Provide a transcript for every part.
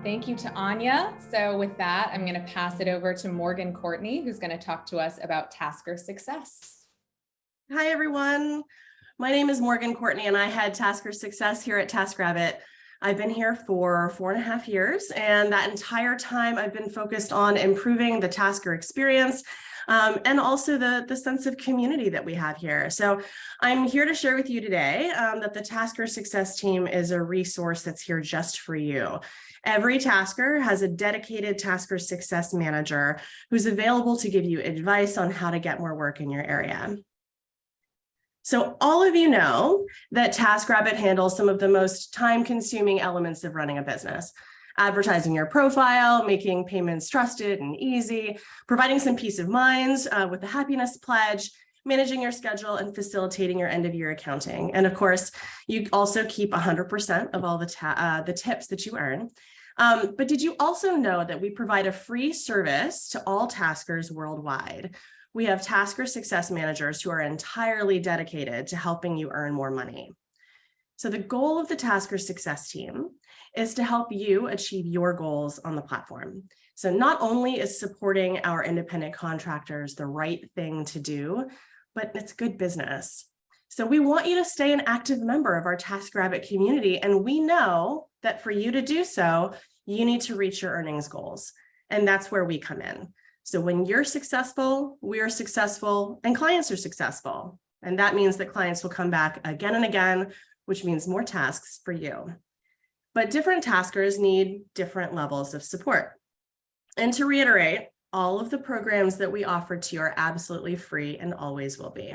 Thank you to Anya. So with that, I'm going to pass it over to Morgan Courtney, who's going to talk to us about Tasker Success. Hi, everyone. My name is Morgan Courtney, and I head Tasker Success here at Taskrabbit. I've been here for 4.5 years, and that entire time I've been focused on improving the Tasker experience and also the sense of community that we have here. So I'm here to share with you today that the Tasker Success team is a resource that's here just for you. Every Tasker has a dedicated Tasker Success manager who's available to give you advice on how to get more work in your area. So all of you know that Taskrabbit handles some of the most time-consuming elements of running a business. Advertising your profile, making payments trusted and easy, providing some peace of mind with the happiness pledge, managing your schedule, and facilitating your end-of-year accounting. And of course, you also keep 100% of all the tips that you earn. But did you also know that we provide a free service to all Taskers worldwide? We have Tasker Success managers who are entirely dedicated to helping you earn more money. So the goal of the Tasker Success team is to help you achieve your goals on the platform. So not only is supporting our independent contractors the right thing to do, but it's good business. So we want you to stay an active member of our Taskrabbit community, and we know that for you to do so, you need to reach your earnings goals, and that's where we come in. So when you're successful, we're successful, and clients are successful. And that means that clients will come back again and again, which means more tasks for you. But different Taskers need different levels of support. And to reiterate, all of the programs that we offer to you are absolutely free and always will be.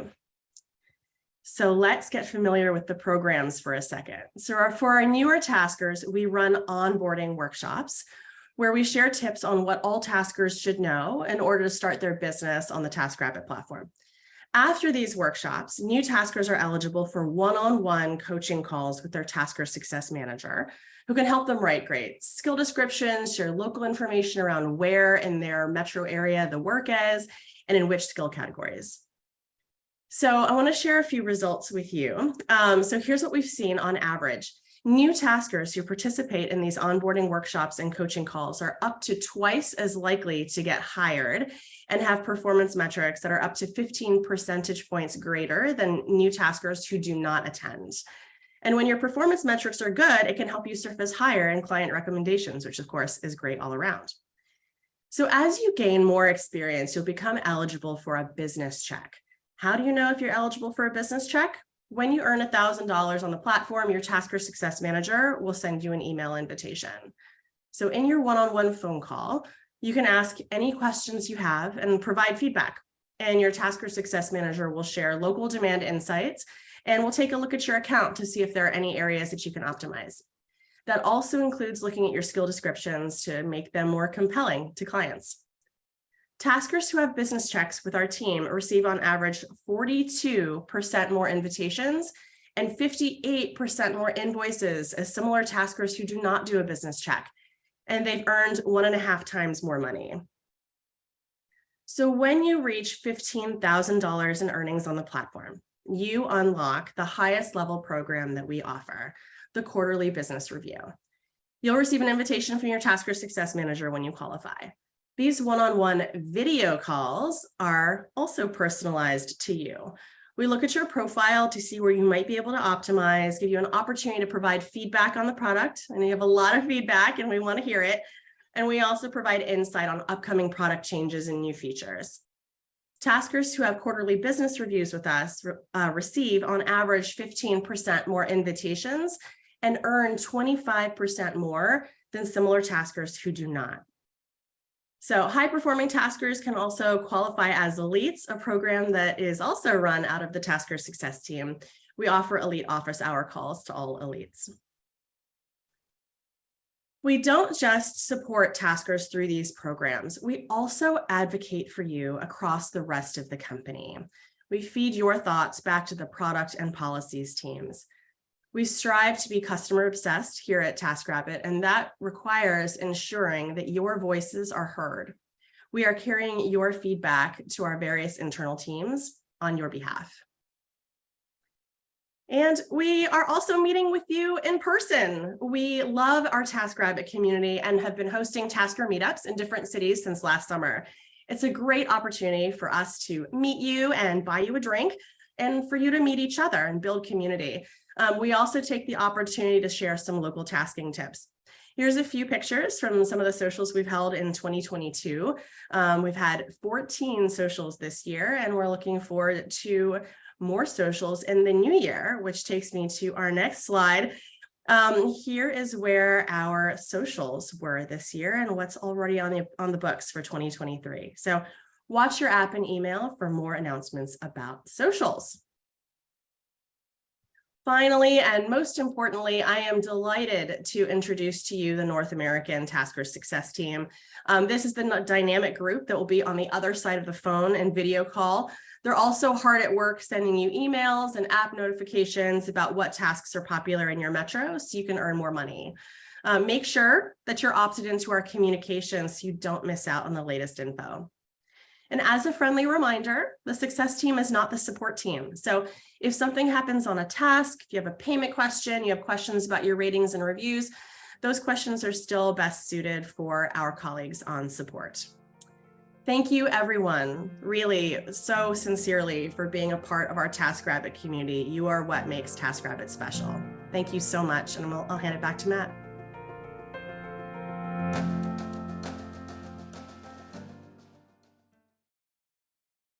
So let's get familiar with the programs for a second. So for our newer Taskers, we run onboarding workshops where we share tips on what all Taskers should know in order to start their business on the Taskrabbit platform. After these workshops, new Taskers are eligible for one-on-one coaching calls with their Tasker Success manager, who can help them write great skill descriptions, share local information around where in their metro area the work is, and in which skill categories. So I want to share a few results with you. So here's what we've seen on average. New Taskers who participate in these onboarding workshops and coaching calls are up to twice as likely to get hired and have performance metrics that are up to 15 percentage points greater than new Taskers who do not attend. And when your performance metrics are good, it can help you surface higher in client recommendations, which of course is great all around. So as you gain more experience, you'll become eligible for a business check. How do you know if you're eligible for a business check? When you earn $1,000 on the platform, your Tasker Success manager will send you an email invitation. So in your one-on-one phone call, you can ask any questions you have and provide feedback. And your Tasker Success manager will share local demand insights and we'll take a look at your account to see if there are any areas that you can optimize. That also includes looking at your skill descriptions to make them more compelling to clients. Taskers who have business checks with our team receive on average 42% more invitations and 58% more invoices as similar Taskers who do not do a business check, and they've earned 1.5 times more money. So when you reach $15,000 in earnings on the platform, you unlock the highest level program that we offer, the quarterly business review. You'll receive an invitation from your Tasker Success manager when you qualify. These one-on-one video calls are also personalized to you. We look at your profile to see where you might be able to optimize, give you an opportunity to provide feedback on the product, and you have a lot of feedback and we want to hear it. And we also provide insight on upcoming product changes and new features. Taskers who have quarterly business reviews with us receive on average 15% more invitations and earn 25% more than similar Taskers who do not. So high-performing Taskers can also qualify as elites, a program that is also run out of the Tasker Success team. We offer elite office hour calls to all elites. We don't just support Taskers through these programs. We also advocate for you across the rest of the company. We feed your thoughts back to the product and policies teams. We strive to be customer obsessed here at Taskrabbit, and that requires ensuring that your voices are heard. We are carrying your feedback to our various internal teams on your behalf. And we are also meeting with you in person. We love our TaskRabbit community and have been hosting Tasker meetups in different cities since last summer. It's a great opportunity for us to meet you and buy you a drink, and for you to meet each other and build community. We also take the opportunity to share some local tasking tips. Here's a few pictures from some of the socials we've held in 2022. We've had 14 socials this year, and we're looking forward to more socials in the new year, which takes me to our next slide. Here is where our socials were this year and what's already on the books for 2023. So watch your app and email for more announcements about socials. Finally, and most importantly, I am delighted to introduce to you the North American Tasker Success Team. This is the dynamic group that will be on the other side of the phone and video call. They're also hard at work sending you emails and app notifications about what tasks are popular in your metro so you can earn more money. Make sure that you're opted into our communications so you don't miss out on the latest info. And as a friendly reminder, the success team is not the support team. So if something happens on a task, if you have a payment question, you have questions about your ratings and reviews, those questions are still best suited for our colleagues on support. Thank you, everyone, really so sincerely for being a part of our TaskRabbit community. You are what makes TaskRabbit special. Thank you so much, and I'll hand it back to Matt.